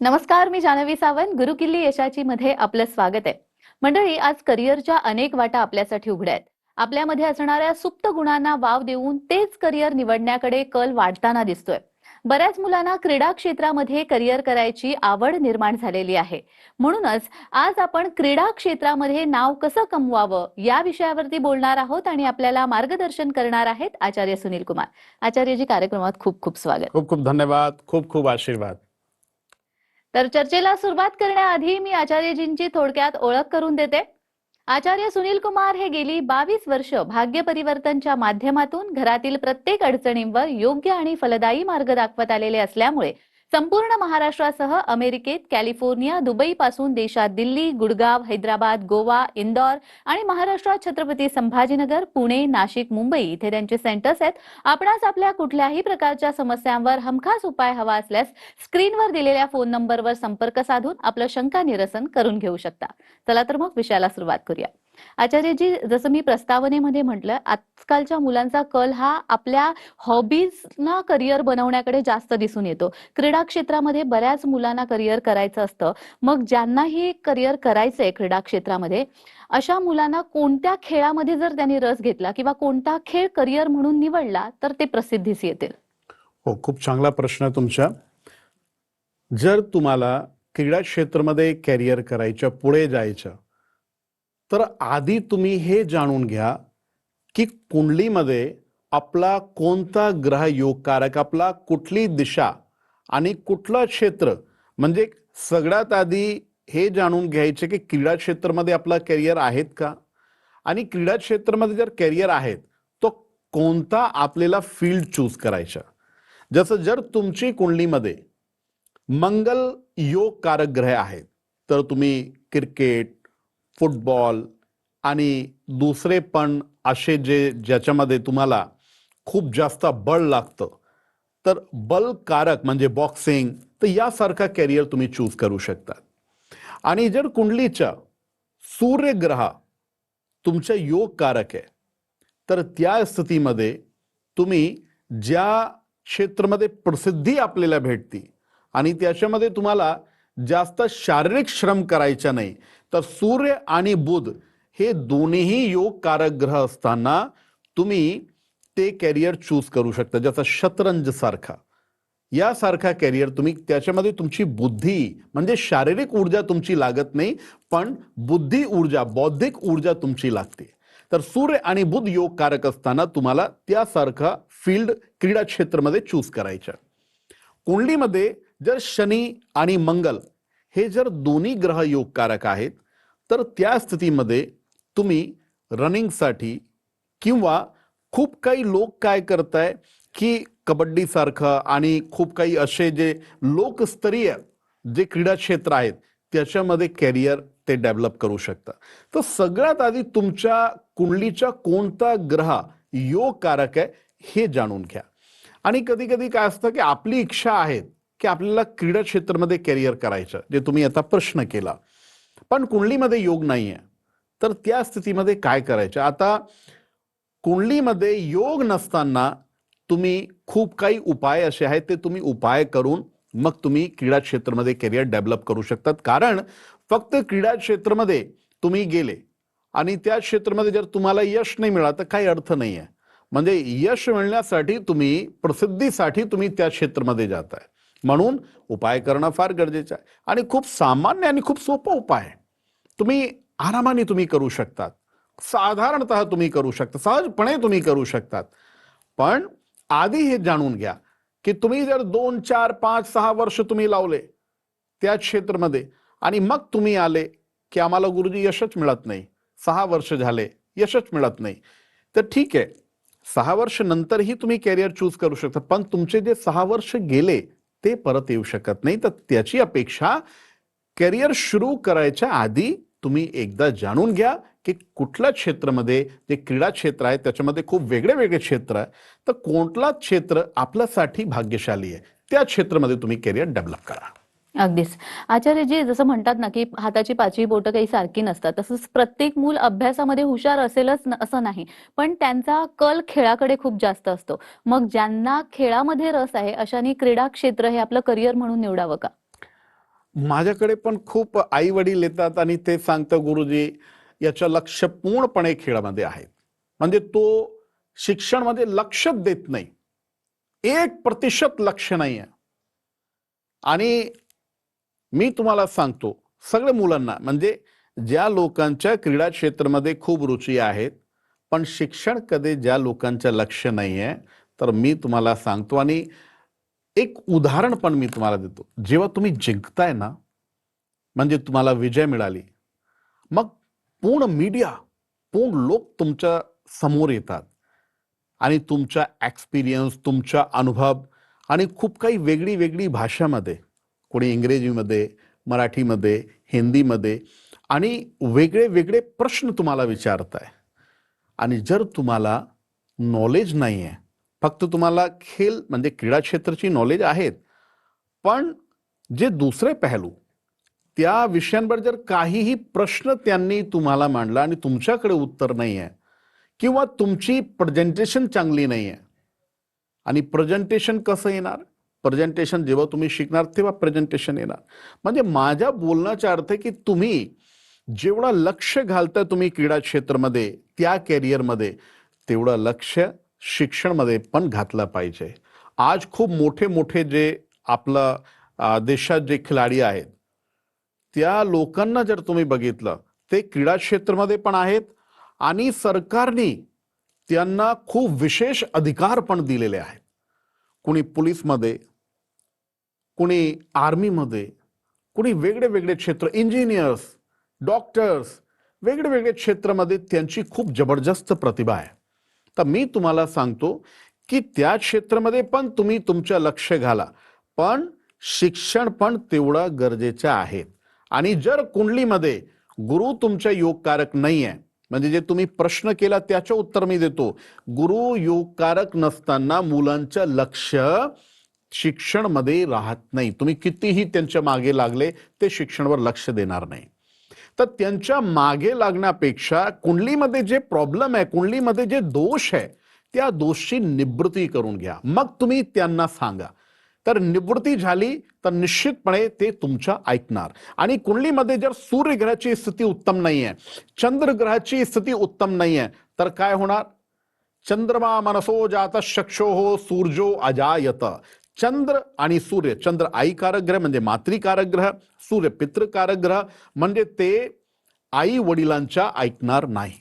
नमस्कार, मी जानवी सावंत. गुरुकिल्ली यशाची मध्ये आपलं स्वागत आहे. मंडळी, आज करिअरच्या अनेक वाटा आपल्यासाठी उघड्या आहेत. आपल्यामध्ये असणाऱ्या सुप्त गुणांना वाव देऊन तेच करिअर निवडण्याकडे कल वाढताना दिसतोय. बऱ्याच मुलांना क्रीडा क्षेत्रामध्ये करिअर करायची आवड निर्माण झालेली आहे. म्हणूनच आज आपण क्रीडा क्षेत्रामध्ये नाव कसं कमवावं या विषयावरती बोलणार आहोत आणि आपल्याला मार्गदर्शन करणार आहेत आचार्य सुनील कुमार. आचार्यजी, कार्यक्रमात खूप खूप स्वागत. खूप खूप धन्यवाद. खूप खूप आशीर्वाद. तर चर्चेला सुरुवात करण्याआधी मी आचार्यजींची थोडक्यात ओळख करून देते. आचार्य सुनील कुमार हे गेली 22 वर्ष भाग्य परिवर्तनच्या माध्यमातून घरातील प्रत्येक अडचणींवर योग्य आणि फलदायी मार्ग दाखवत आलेले असल्यामुळे संपूर्ण महाराष्ट्रासह अमेरिकेत, कॅलिफोर्निया, दुबई पासून देशात दिल्ली, गुडगाव, हैदराबाद, गोवा, इंदौर आणि महाराष्ट्रात छत्रपती संभाजीनगर, पुणे, नाशिक, मुंबई इथे त्यांचे सेंटर्स आहेत. आपणास आपल्या कुठल्याही प्रकारच्या समस्यांवर हमखास उपाय हवा असल्यास स्क्रीनवर दिलेल्या फोन नंबरवर संपर्क साधून आपलं शंका निरसन करून घेऊ शकता. चला तर मग विषयाला सुरुवात करूया. आचार्यजी, जसं मी प्रस्तावनेमध्ये म्हटलं, आजकालच्या मुलांचा कल हा आपल्या हॉबीजना करिअर बनवण्याकडे जास्त दिसून येतो. क्रीडा क्षेत्रामध्ये बऱ्याच मुलांना करिअर करायचं असतं. मग ज्यांनाही करिअर करायचंय क्रीडा क्षेत्रामध्ये, अशा मुलांना कोणत्या खेळामध्ये जर त्यांनी रस घेतला किंवा कोणता खेळ करिअर म्हणून निवडला तर ते प्रसिद्धीस येतील? हो, खूप चांगला प्रश्न आहे तुमचा. जर तुम्हाला क्रीडा क्षेत्रामध्ये कॅरियर करायचं, पुढे जायचं, तर आधी तुम्ही हे जाणून घ्या की कुंडलीमध्ये आपला कोणता ग्रह योगकारक, आपला कुठली दिशा आणि कुठलं क्षेत्र. म्हणजे सगळ्यात आधी हे जाणून घ्यायचे की क्रीडा क्षेत्रामध्ये आपला कॅरियर आहेत का, आणि क्रीडा क्षेत्रामध्ये जर कॅरियर आहेत तो कोणता आपल्याला फील्ड चूज करायचा. जसं जर तुमची कुंडलीमध्ये मंगल योग कारक ग्रह आहेत तर तुम्ही क्रिकेट, फुटबॉल आणि दुसरे पण असे ज्याच्यामध्ये तुम्हाला खूप जास्त बळ लागतं, तर बलकारक म्हणजे बॉक्सिंग, तर यासारखा कॅरियर तुम्ही चूज करू शकता. आणि जर कुंडलीचा सूर्यग्रह तुमच्या योग कारक आहे तर त्या स्थितीमध्ये तुम्ही ज्या क्षेत्रामध्ये प्रसिद्धी आपल्याला भेटते आणि त्याच्यामध्ये तुम्हाला जास्त शारीरिक श्रम करायचा नाही, तर सूर्य आणि बुध हे दोन्हीही योग कारक ग्रह असताना तुम्ही ते कॅरियर चूज करू शकता. जसं शतरंज सारखा, यासारखा कॅरियर तुम्ही, त्याच्यामध्ये तुमची बुद्धी म्हणजे शारीरिक ऊर्जा तुमची लागत नाही, पण बुद्धी ऊर्जा, बौद्धिक ऊर्जा तुमची लागते. तर सूर्य आणि बुध योग कारक असताना तुम्हाला त्यासारखा फील्ड क्रीडा क्षेत्रामध्ये चूज करायचं. कुंडलीमध्ये जर शनी आणि मंगल हे जर दोन्ही ग्रह योगकारक आहेत तर त्या स्थितीमध्ये तुम्ही रनिंगसाठी, किंवा खूप काही लोक काय करताय की कबड्डी सारखं आणि खूप काही असे जे लोकस्तरीय जे क्रीडा क्षेत्र आहेत त्याच्यामध्ये कॅरियर ते डेव्हलप करू शकता. तर सगळ्यात आधी तुमच्या कुंडलीचा कोणता ग्रह योगकारक आहे हे जाणून घ्या. आणि कधी कधी काय असतं की आपली इच्छा आहे की आपल्याला क्रीडा क्षेत्रामध्ये कॅरियर करायचं, जे तुम्ही आता प्रश्न केला, पण कुंडलीमध्ये योग नाहीये, तर त्या स्थितीमध्ये काय करायचं. आता कुंडलीमध्ये योग नसताना तुम्ही खूप काही उपाय असे आहेत ते तुम्ही उपाय करून मग तुम्ही क्रीडा क्षेत्रामध्ये कॅरियर डेव्हलप करू शकतात. कारण फक्त क्रीडा क्षेत्रामध्ये तुम्ही गेले आणि त्या क्षेत्रामध्ये जर तुम्हाला यश नाही मिळालं तर काही अर्थ नाही आहे. म्हणजे यश मिळण्यासाठी तुम्ही, प्रसिद्धीसाठी तुम्ही त्या क्षेत्रामध्ये जाताय, म्हणून उपाय करणं फार गरजेचं आहे. आणि खूप सामान्य आणि खूप सोपा उपाय आहे, तुम्ही आरामाने तुम्ही करू शकतात, साधारणतः तुम्ही करू शकता, सहजपणे तुम्ही करू शकतात. पण आधी हे जाणून घ्या की तुम्ही जर 2, 4, 5, 6 वर्ष तुम्ही लावले त्या क्षेत्रामध्ये आणि मग तुम्ही आले की आम्हाला गुरुजी यशच मिळत नाही, 6 वर्ष झाले यशच मिळत नाही, तर ठीक आहे, 6 वर्ष नंतरही तुम्ही कॅरियर चूज करू शकता. पण तुमचे जे 6 वर्ष गेले ते परत येऊ शकत नाही. तर त्याची अपेक्षा कॅरियर सुरू करायच्या आधी तुम्ही एकदा जाणून घ्या की कुठल्या क्षेत्रामध्ये, जे क्रीडा क्षेत्र आहे त्याच्यामध्ये खूप वेगळे वेगळे क्षेत्र आहे, तर कोणता क्षेत्र आपल्यासाठी भाग्यशाली आहे त्या क्षेत्रामध्ये तुम्ही कॅरियर डेव्हलप करा. अगदीच. आचार्यजी, जसं म्हणतात ना की हाताची 5ही बोटं काही सारखी नसतात, तसंच प्रत्येक मूल अभ्यासामध्ये हुशार असेलच असं नाही, पण त्यांचा कल खेळाकडे खूप जास्त असतो. मग ज्यांना खेळामध्ये रस आहे अशांनी क्रीडा क्षेत्र हे आपलं करिअर म्हणून निवडावं का? माझ्याकडे पण खूप आई वडील येतात आणि ते सांगतं गुरुजी याचं लक्ष पूर्णपणे खेळामध्ये आहे. म्हणजे तो शिक्षणमध्ये लक्षच देत नाही, 1% लक्ष नाही आहे. आणि मी तुम्हाला सांगतो सगळ्या मुलांना, म्हणजे ज्या लोकांच्या क्रीडा क्षेत्रामध्ये खूप रुची आहेत पण शिक्षण कधी ज्या लोकांचं लक्ष नाही आहे, तर मी तुम्हाला सांगतो आणि एक उदाहरण पण मी तुम्हाला देतो. जेव्हा तुम्ही जिंकताय ना, म्हणजे तुम्हाला विजय मिळाली, मग पूर्ण मीडिया, पूर्ण लोक तुमच्या समोर येतात आणि तुमचा एक्सपिरियन्स, तुमचा अनुभव आणि खूप काही वेगळी वेगळी भाषामध्ये, कोणी इंग्रजीमध्ये, मराठीमध्ये, हिंदीमध्ये आणि वेगळे वेगळे प्रश्न तुम्हाला विचारताय. आणि जर तुम्हाला नॉलेज नाही आहे, फक्त तुम्हाला खेळ म्हणजे क्रीडा क्षेत्राची नॉलेज आहेत, पण जे दुसरे पहलू त्या विषयांवर जर काहीही प्रश्न त्यांनी तुम्हाला मांडला आणि तुमच्याकडे उत्तर नाही आहे किंवा तुमची प्रेझेंटेशन चांगली नाही आहे. आणि प्रेझेंटेशन कसं येणार? प्रेझेंटेशन जेव्हा तुम्ही शिकणार तेव्हा प्रेझेंटेशन येणार. म्हणजे माझ्या बोलण्याचा अर्थ आहे की तुम्ही जेवढा लक्ष घालता तुम्ही क्रीडा क्षेत्रामध्ये, त्या कॅरियरमध्ये, तेवढं लक्ष शिक्षणमध्ये पण घातलं पाहिजे. आज खूप मोठे मोठे जे आपलं देशात जे खिलाडी आहेत, त्या लोकांना जर तुम्ही बघितलं, ते क्रीडा क्षेत्रामध्ये पण आहेत आणि सरकारने त्यांना खूप विशेष अधिकार पण दिलेले आहेत. कोणी पोलीसमध्ये, कोणी आर्मीमध्ये, कोणी वेगळे वेगळे क्षेत्र, इंजिनियर्स, डॉक्टर्स, वेगळे वेगळे क्षेत्रामध्ये त्यांची खूप जबरदस्त प्रतिभा आहे. तर मी तुम्हाला सांगतो की त्या क्षेत्रामध्ये पण तुम्ही तुमचं लक्ष घाला, पण शिक्षण पण तेवढं गरजेचं आहे. आणि जर कुंडलीमध्ये गुरु तुमच्या योगकारक नाही आहे, म्हणजे जे तुम्ही प्रश्न केला त्याचं उत्तर मी देतो, गुरु योगकारक नसताना मुलांचं लक्ष शिक्षणमध्ये राहत नाही. तुम्ही कितीही त्यांच्या मागे लागले, ते शिक्षणावर लक्ष देणार नाही. तर त्यांच्या मागे लागण्यापेक्षा कुंडलीमध्ये जे प्रॉब्लेम आहे, कुंडलीमध्ये जे दोष आहे, त्या दोषची निवृत्ती करून घ्या. मग तुम्ही त्यांना सांगा. तर निवृत्ती झाली तर निश्चितपणे ते तुमच्या ऐकणार. आणि कुंडलीमध्ये जर सूर्यग्रहाची स्थिती उत्तम नाहीये, चंद्रग्रहाची स्थिती उत्तम नाहीये, तर काय होणार? चंद्रमा मनसो जात चक्षुः सूर्यो अजायत. चंद्र आणि सूर्य, चंद्र आई कारक ग्रह म्हणजे मातृकारक ग्रह, सूर्य पितृकारक ग्रह, म्हणजे ते आई वडिलांच्या ऐकणार नाही.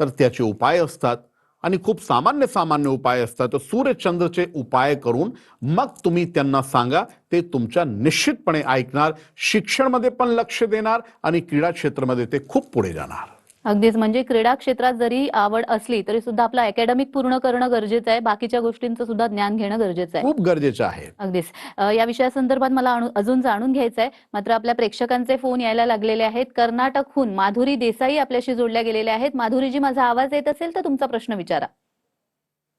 तर त्याचे उपाय असतात आणि खूप सामान्य सामान्य उपाय असतात. तर सूर्य चंद्रचे उपाय करून मग तुम्ही त्यांना सांगा, ते तुमच्या निश्चितपणे ऐकणार, शिक्षणमध्ये पण लक्ष देणार आणि क्रीडा क्षेत्रामध्ये ते खूप पुढे जाणार. अगदीच, म्हणजे क्रीडा क्षेत्रात जरी आवड असली तरी सुद्धा आपलं अकॅडमिक पूर्ण करणं गरजेचं आहे, बाकीच्या गोष्टींचं सुद्धा ज्ञान घेणं गरजेचं आहे. खूप गरजेचं आहे. अगदीच. या विषयासंदर्भात मला अजून जाणून घ्यायचं आहे, मात्र आपल्या प्रेक्षकांचे फोन यायला लागलेले आहेत. कर्नाटकहून माधुरी देसाई आपल्याशी जोडल्या गेलेल्या आहेत. माधुरीजी, माझा आवाज येत असेल तर तुमचा प्रश्न विचारा.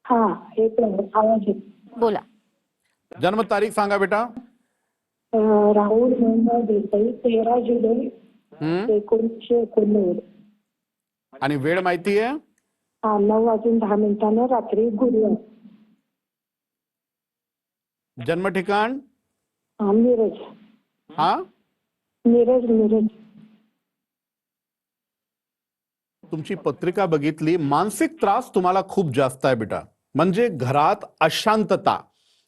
हा, येतोय आवाज येतो. बोला. जन्मतारीख सांगा बेटा. राहुल मंगळ देसाई, 13 जुलै 1989. आणि वेळ माहिती आहे? 9:10 रात्री, गुरुवार. जन्म ठिकाण? मिरज. हा, मिरज. तुमची पत्रिका बघितली, मानसिक त्रास तुम्हाला खूप जास्त आहे बेटा. म्हणजे घरात अशांतता,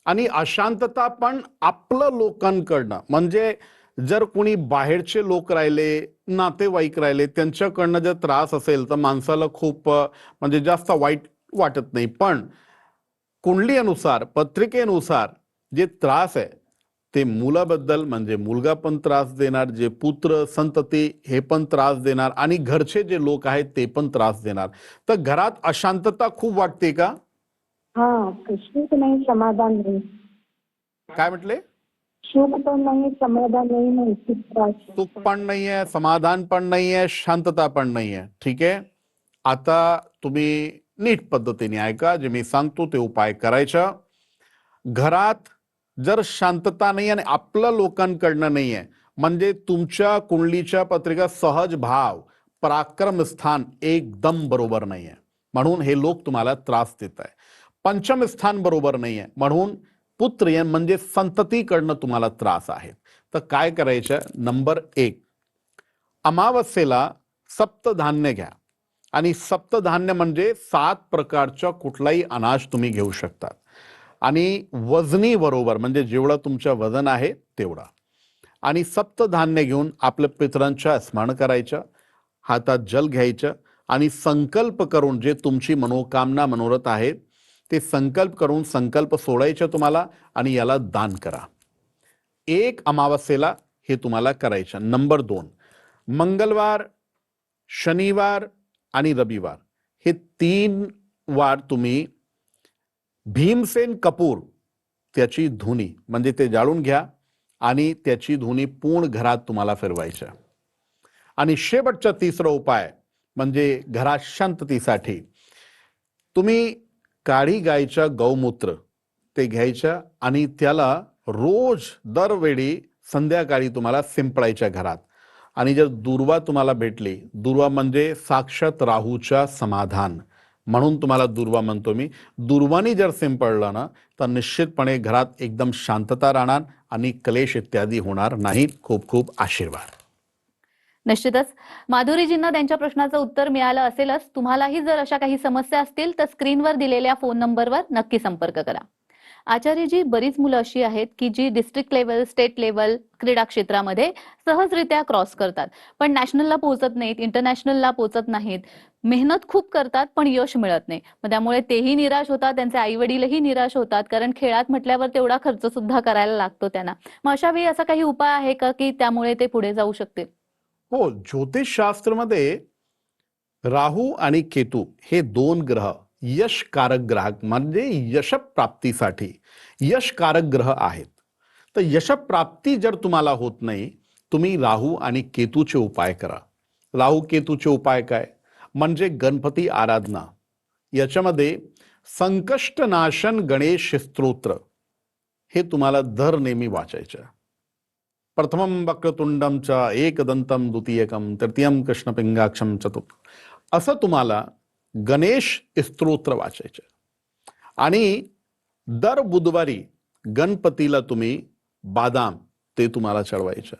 आणि अशांतता पण आपलं लोकांकडनं, म्हणजे जर कोणी बाहेरचे लोक राहिले, नातेवाईक राहिले, त्यांच्याकडनं जर त्रास असेल तर माणसाला खूप म्हणजे जास्त वाईट वाटत नाही. पण कुंडली अनुसार, पत्रिकेनुसार जे त्रास आहे ते मुलाबद्दल, म्हणजे मुलगा पण त्रास देणार, जे पुत्र संतती हे पण त्रास देणार, आणि घरचे जे लोक आहेत ते पण त्रास देणार. तर घरात अशांतता खूप वाटते का? हा, सुख नाही, समाधान नाही. काय म्हटले? सुख पण नाही, समाधान नाही, मानसिक त्रास. सुख पण नाहीये, समाधान पण नाहीये, शांतता पण नाहीये. ठीक आहे, आता तुम्ही नीट पद्धतीने ऐका, जे मी सांगतो ते उपाय करायचा. घरात जर शांतता नाही आणि आपल्या लोकांकडनं नाहीये, म्हणजे तुमच्या कुंडलीच्या पत्रिका सहज भाव, पराक्रम स्थान एकदम बरोबर नाहीये, म्हणून हे लोक तुम्हाला त्रास देत आहे. पंचम स्थान बरोबर नाहीये, म्हणून पुत्र म्हणजे संततीकडनं तुम्हाला त्रास आहे. तर काय करायचं? नंबर 1, अमावस्येला सप्तधान्य घ्या. आणि सप्तधान्य म्हणजे 7 प्रकारच्या कुठलाही अनाज तुम्ही घेऊ शकता. आणि वजनी बरोबर म्हणजे जेवढं तुमचं वजन आहे तेवढा. आणि सप्तधान्य घेऊन आपल्या पितरांच्या स्मरण करायचं, हातात जल घ्यायचं आणि संकल्प करून जे तुमची मनोकामना मनोरथ आहे ते संकल्प करून संकल्प सोडायचे तुम्हाला आणि याला दान करा. 1 अमावस्येला हे तुम्हाला करायचं. नंबर 2, मंगळवार, शनिवार आणि रविवार हे 3 वार तुम्ही भीमसेन कपूर त्याची धुनी म्हणजे ते जाळून घ्या आणि त्याची धुनी पूर्ण घरात तुम्हाला फिरवायचं. आणि शेवटचा 3रा उपाय म्हणजे घरात शांततेसाठी तुम्ही काळी गायचं गौमूत्र ते घ्यायचं आणि त्याला रोज दरवेळी संध्याकाळी तुम्हाला शिंपडायच्या घरात. आणि जर दुर्वा तुम्हाला भेटली, दुर्वा म्हणजे साक्षात राहूचा समाधान म्हणून तुम्हाला दुर्वा म्हणतो मी, दुर्वानी जर शिंपडलं ना तर निश्चितपणे घरात एकदम शांतता राहणार आणि क्लेश इत्यादी होणार नाही. खूप खूप आशीर्वाद. निश्चितच माधुरीजींना त्यांच्या प्रश्नाचं उत्तर मिळालं असेलच. तुम्हालाही जर अशा काही समस्या असतील तर स्क्रीनवर दिलेल्या फोन नंबरवर नक्की संपर्क करा. आचार्यजी, बरीच मुलं अशी आहेत की जी डिस्ट्रिक्ट लेवल, स्टेट लेवल क्रीडा क्षेत्रामध्ये सहजरित्या क्रॉस करतात, पण नॅशनलला पोहोचत नाहीत, इंटरनॅशनलला पोहोचत नाहीत. मेहनत खूप करतात पण यश मिळत नाही. मग त्यामुळे तेही निराश होतात, त्यांचे आई वडीलही निराश होतात, कारण खेळात म्हटल्यावर तेवढा खर्च सुद्धा करायला लागतो त्यांना. मग अशा वेळी असा काही उपाय आहे का की त्यामुळे ते पुढे जाऊ शकतील? हो, ज्योतिषशास्त्रामध्ये राहू आणि केतू हे 2 ग्रह यशकारक ग्रह म्हणजे यशप्राप्तीसाठी यशकारक ग्रह आहेत. तर यशप्राप्ती जर तुम्हाला होत नाही, तुम्ही राहू आणि केतूचे उपाय करा. राहू केतूचे उपाय काय? म्हणजे गणपती आराधना. याच्यामध्ये संकष्टनाशन गणेश स्तोत्र हे तुम्हाला दर नेहमी वाचायचं. प्रथमं वक्रतुंडम च एकदंतम द्वितीयकम तृतीयम कृष्णपिंगाक्षम चतुर्थ असं तुम्हाला गणेश स्तोत्र वाचायचं. आणि दर बुधवारी गणपतीला तुम्ही बादाम ते तुम्हाला चढवायचं.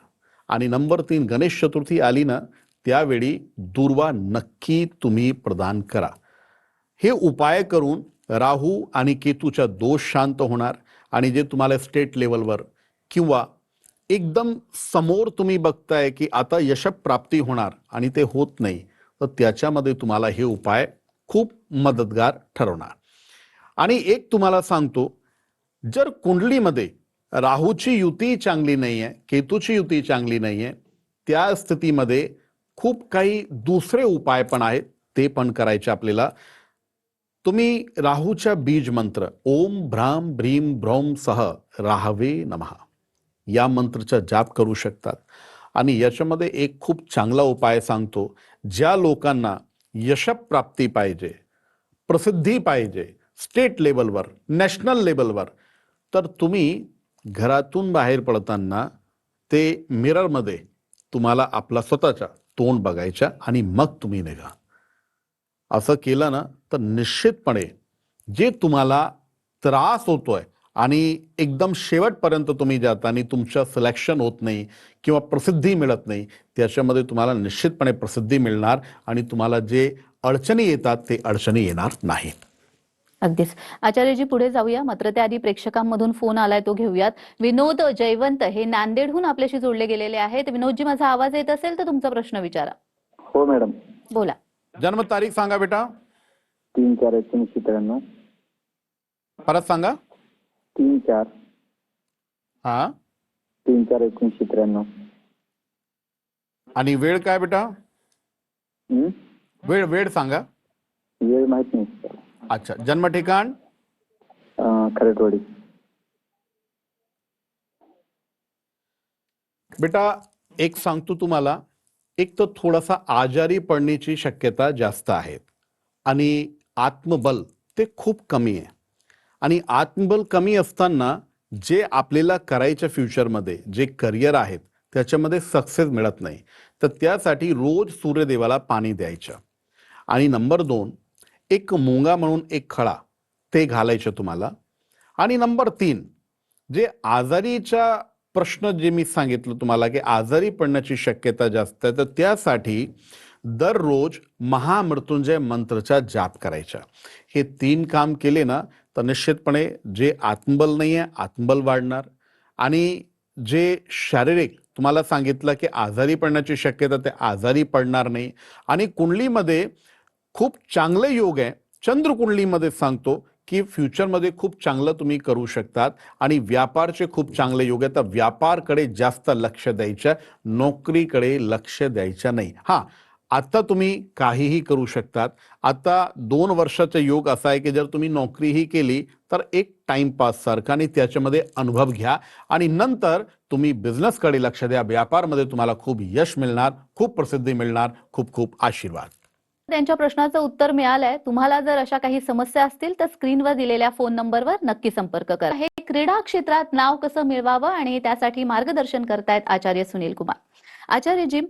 आणि नंबर 3, गणेश चतुर्थी आली ना त्यावेळी दुर्वा नक्की तुम्ही प्रदान करा. हे उपाय करून राहू आणि केतूचा दोष शांत होणार. आणि जे तुम्हाला स्टेट लेवलवर किंवा एकदम समोर तुम्ही बघताय की आता यशप्राप्ती होणार आणि ते होत नाही, तर त्याच्यामध्ये तुम्हाला हे उपाय खूप मदतगार ठरवणार. आणि एक तुम्हाला सांगतो, जर कुंडलीमध्ये राहूची युती चांगली नाहीये, केतूची युती चांगली नाहीये, त्या स्थितीमध्ये खूप काही दुसरे उपाय पण आहेत, ते पण करायचे आपल्याला. तुम्ही राहूच्या बीज मंत्र ओम भ्राम भ्रीम भ्रौम सह राहवे नमः या मंत्राचा जाप करू शकतात. आणि याच्यामध्ये एक खूप चांगला उपाय सांगतो. ज्या लोकांना यशप्राप्ती पाहिजे, प्रसिद्धी पाहिजे स्टेट लेवलवर, नॅशनल लेवलवर, तर तुम्ही घरातून बाहेर पडताना ते मिररमध्ये तुम्हाला आपला स्वतःचा तोंड बघायचा आणि मग तुम्ही निघा. असं केलं ना तर निश्चितपणे जे तुम्हाला त्रास होतोय आणि एकदम शेवटपर्यंत तुम्ही जाता आणि तुमचं सिलेक्शन होत नाही किंवा प्रसिद्धी मिळत नाही, त्याच्यामध्ये तुम्हाला निश्चितपणे प्रसिद्धी मिळणार आणि तुम्हाला जे अडचणी येतात ते अडचणी येणार नाहीत. अगदीच. आचार्यजी, पुढे जाऊया, मात्र त्याआधी प्रेक्षकांमधून फोन आलाय तो घेऊयात. विनोद जयवंत हे नांदेडहून आपल्याशी जोडले गेलेले आहेत. विनोदजी, माझा आवाज येत असेल तर तुमचा प्रश्न विचारा. हो मॅडम. बोला. जन्मतारीख सांगा बेटा. 3/4/1993. परत सांगा. 3/4. हा. 3/4/1993. आणि वेळ काय बेटा? वेळ वेळ सांगा. वेळ माहित नाही सर. अच्छा. जन्म ठिकाण? खरटवाडी. बेटा एक सांगतो तुम्हाला, एक तर थोडासा आजारी पडण्याची शक्यता जास्त आहे आणि आत्मबल ते खूप कमी आहे. आणि आत्मबल कमी असताना जे आपल्याला करायचं फ्युचरमध्ये जे करिअर आहेत त्याच्यामध्ये सक्सेस मिळत नाही, तर त्यासाठी रोज सूर्यदेवाला पाणी द्यायचं. आणि नंबर 2, एक मुंगा म्हणून एक खडा ते घालायचं तुम्हाला. आणि नंबर 3, जे आजारीच्या प्रश्न जे मी सांगितलं तुम्हाला की आजारी पडण्याची शक्यता जास्त आहे, तर त्यासाठी दररोज महामृत्युंजय मंत्रचा जाप करायचा. हे 3 काम केले ना तर निश्चितपणे जे आत्मबल नाही आहे आत्मबल वाढणार, आणि जे शारीरिक तुम्हाला सांगितलं की आजारी पडण्याची शक्यता ते आजारी पडणार नाही. आणि कुंडलीमध्ये खूप चांगले योग आहे. चंद्र कुंडलीमध्ये सांगतो की फ्युचरमध्ये खूप चांगलं तुम्ही करू शकतात, आणि व्यापारचे खूप चांगले योग आहे. तर व्यापारकडे जास्त लक्ष द्यायचं, नोकरीकडे लक्ष द्यायचं नाही. हां, आता तुम्ही काहीही करू शकतात. आता 2 वर्षाचा योग असा आहे की जर तुम्ही नोकरीही केली तर एक टाइमपास सारखा, आणि त्याच्यामध्ये अनुभव घ्या, आणि नंतर तुम्ही बिझनेसकडे लक्ष द्या. व्यापारमध्ये तुम्हाला खूप यश मिळणार, खूप प्रसिद्धी मिळणार. खूप खूप आशीर्वाद. त्यांच्या प्रश्नाचं उत्तर मिळालंय. तुम्हाला जर अशा काही समस्या असतील तर स्क्रीनवर दिलेल्या फोन नंबरवर नक्की संपर्क करा. हे क्रीडा क्षेत्रात नाव कसं मिळवावं आणि त्यासाठी मार्गदर्शन करतायत आचार्य सुनील कुमार. आचार्यजी,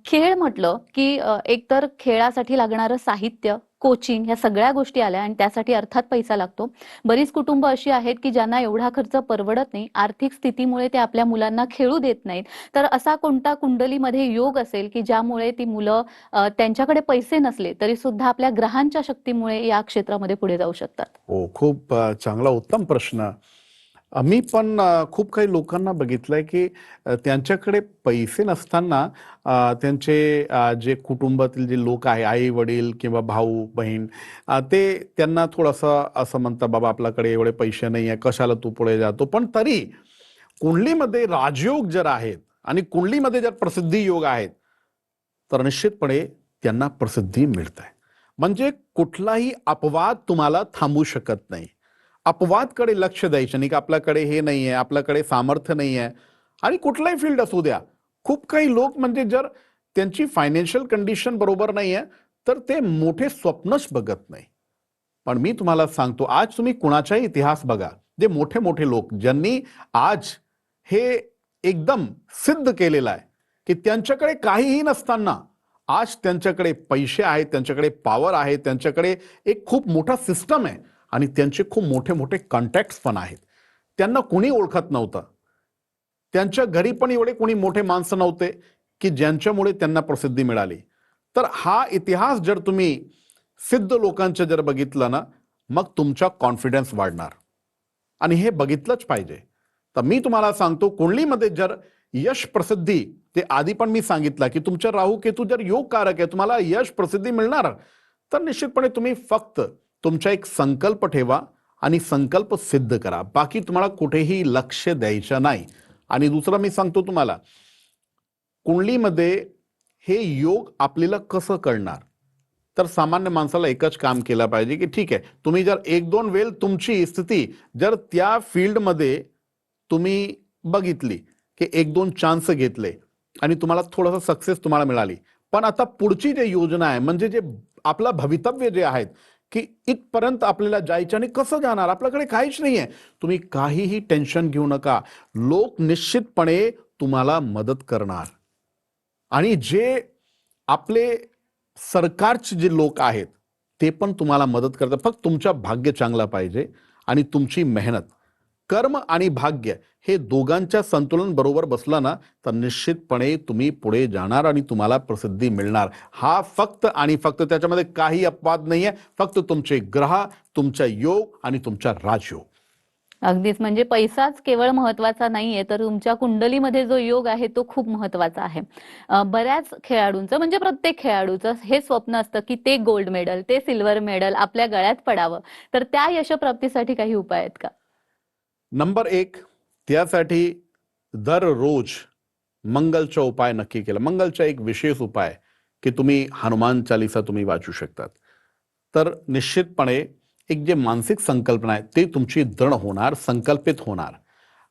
खेळ म्हटलं की एकतर खेळासाठी लागणारं साहित्य, कोचिंग ह्या सगळ्या गोष्टी आल्या आणि त्यासाठी अर्थात पैसा लागतो. बरीच कुटुंब अशी आहेत की ज्यांना एवढा खर्च परवडत नाही. आर्थिक स्थितीमुळे ते आपल्या मुलांना खेळू देत नाहीत. तर असा कोणता कुंडलीमध्ये योग असेल की ज्यामुळे ती मुलं त्यांच्याकडे पैसे नसले तरी सुद्धा आपल्या ग्रहांच्या शक्तीमुळे या क्षेत्रामध्ये पुढे जाऊ शकतात? हो, खूप चांगला उत्तम प्रश्न. मी पण खूप काही लोकांना बघितलंय की त्यांच्याकडे पैसे नसताना त्यांचे जे कुटुंबातील जे लोक आहे, आई वडील किंवा भाऊ बहीण, ते त्यांना थोडंसं असं म्हणतात, बाबा आपल्याकडे एवढे पैसे नाही आहे, कशाला तू पुढे जातो. पण तरी कुंडलीमध्ये राजयोग जर आहेत आणि कुंडलीमध्ये जर प्रसिद्धी योग आहेत तर निश्चितपणे त्यांना प्रसिद्धी मिळते. म्हणजे कुठलाही अपवाद तुम्हाला थांबू शकत नाही. अपवादकडे लक्ष द्यायचं नाही की आपल्याकडे हे नाही आहे, आपल्याकडे सामर्थ्य नाही आहे. आणि कुठलाही फील्ड असू द्या, खूप काही लोक म्हणजे जर त्यांची फायनान्शियल कंडिशन बरोबर नाही आहे तर ते मोठे स्वप्नच बघत नाही. पण मी तुम्हाला सांगतो, आज तुम्ही कुणाचाही इतिहास बघा, जे मोठे मोठे लोक ज्यांनी आज हे एकदम सिद्ध केलेलं आहे की त्यांच्याकडे काहीही नसताना आज त्यांच्याकडे पैसे आहेत, त्यांच्याकडे पॉवर आहे, त्यांच्याकडे एक खूप मोठा सिस्टम आहे, आणि त्यांचे खूप मोठे मोठे कॉन्टॅक्ट्स पण आहेत. त्यांना कोणी ओळखत नव्हतं. त्यांच्या घरी पण एवढे कोणी मोठे माणसं नव्हते की ज्यांच्यामुळे त्यांना प्रसिद्धी मिळाली. तर हा इतिहास जर तुम्ही सिद्ध लोकांचं जर बघितलं ना, मग तुमचा कॉन्फिडन्स वाढणार, आणि हे बघितलंच पाहिजे. तर मी तुम्हाला सांगतो, कुंडलीमध्ये जर यश प्रसिद्धी, ते आधी पण मी सांगितलं की तुमच्या राहू केतू जर योग कारक आहे, तुम्हाला यश प्रसिद्धी मिळणार, तर निश्चितपणे तुम्ही फक्त तुमचा एक संकल्प ठेवा आणि संकल्प सिद्ध करा. बाकी तुम्हाला कुठेही लक्ष द्यायचं नाही. आणि दुसरं मी सांगतो तुम्हाला, कुंडलीमध्ये हे योग आपल्याला कसं कळणार, तर सामान्य माणसाला एकच काम केलं पाहिजे की ठीक आहे, तुम्ही जर 1-2 वेळ तुमची स्थिती जर त्या फील्डमध्ये तुम्ही बघितली की 1-2 चान्स घेतले आणि तुम्हाला थोडंसं सक्सेस तुम्हाला मिळाली, पण आता पुढची जे योजना आहे, म्हणजे जे आपलं भवितव्य जे आहेत की इथपर्यंत आपल्याला जायचं आणि कसं जाणार, आपल्याकडे काहीच नाही आहे, तुम्ही काहीही टेन्शन घेऊ नका. लोक निश्चितपणे तुम्हाला मदत करणार. आणि जे आपले सरकारचे जे लोक आहेत ते पण तुम्हाला मदत करतात. फक्त तुमचं भाग्य चांगलं पाहिजे आणि तुमची मेहनत. कर्म आणि भाग्य हे दोघांच्या संतुलन बरोबर बसलं ना, तर निश्चितपणे तुम्ही पुढे जाणार आणि तुम्हाला प्रसिद्धी मिळणार. हा फक्त आणि फक्त, त्याच्यामध्ये काही अपवाद नाहीये, फक्त तुमचे ग्रह, तुमचा योग आणि तुमचा राजयोग. अगदीच, म्हणजे पैसाच केवळ महत्वाचा नाहीये, तर तुमच्या कुंडलीमध्ये जो योग आहे तो खूप महत्वाचा आहे. बऱ्याच खेळाडूंचं, म्हणजे प्रत्येक खेळाडूचं हे स्वप्न असतं की ते गोल्ड मेडल, ते सिल्वर मेडल आपल्या गळ्यात पडावं. तर त्या यशप्राप्तीसाठी काही उपाय आहेत का? नंबर 1, त्यासाठी दररोज मंगलचा उपाय नक्की केला. मंगलचा एक विशेष उपाय की तुम्ही हनुमान चालीसा तुम्ही वाचू शकतात. तर निश्चितपणे एक जे मानसिक संकल्पना आहे ते तुमची दृढ होणार, संकल्पित होणार.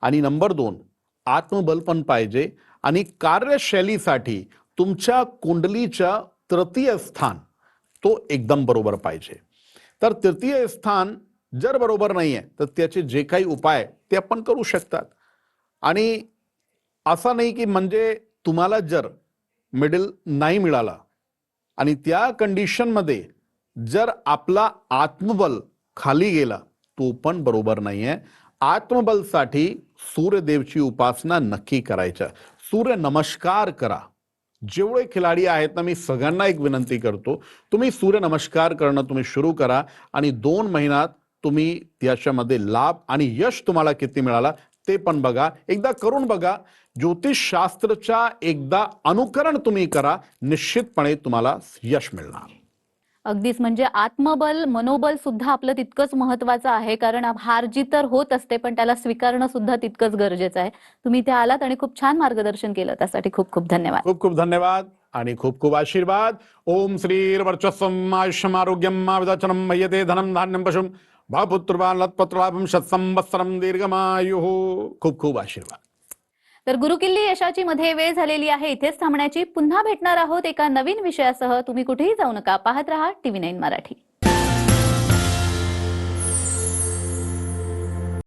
आणि नंबर 2, आत्मबल पण पाहिजे, आणि कार्यशैलीसाठी तुमच्या कुंडलीच्या तृतीय स्थान तो एकदम बरोबर पाहिजे. तर तृतीय स्थान जर बरोबर नाहीये तर त्याचे जे काही उपाय ते आपण करू शकतात. आणि असं नाही की म्हणजे तुम्हाला जर मिडल नाही मिळाला आणि त्या कंडिशनमध्ये जर आपला आत्मबल खाली गेला, तो पण बरोबर नाहीये. आत्मबलसाठी सूर्यदेवची उपासना नक्की करायच्या. सूर्य नमस्कार करा. जेवढे खिलाडी आहेत ना, मी सगळ्यांना एक विनंती करतो, तुम्ही सूर्य नमस्कार करणं तुम्ही सुरू करा आणि 2 महिन्यात तुम्ही त्याच्यामध्ये लाभ आणि यश तुम्हाला किती मिळाला ते पण बघा. एकदा करून बघा. ज्योतिषशास्त्रच्या एकदा अनुकरण तुम्ही करा, निश्चितपणे तुम्हाला यश मिळणार. अगदीच, म्हणजे आत्मबल, मनोबल सुद्धा आपलं तितकंच महत्वाचं आहे, कारण हार जीत तर होत असते, पण त्याला स्वीकारणं सुद्धा तितकंच गरजेचं आहे. तुम्ही इथे आलात आणि खूप छान मार्गदर्शन केलं, त्यासाठी खूप खूप धन्यवाद. खूप खूप धन्यवाद आणि खूप खूप आशीर्वाद. ओम श्रीर्वर्चस्वम् आयुष्यम् आरोग्यम् आविदाचनम् मय्यते धनं धान्यं पशुं भापुत्रवान् लत्पत्रलाभं शतसंवत्सरं दीर्घमायुः. खूप खूप आशीर्वाद. तर गुरुकिल्ली यशाची मध्ये वेळ झालेली आहे इथेच थांबण्याची. पुन्हा भेटणार आहोत एका नवीन विषयासह. तुम्ही कुठेही जाऊ नका. पाहत रहा TV9 मराठी.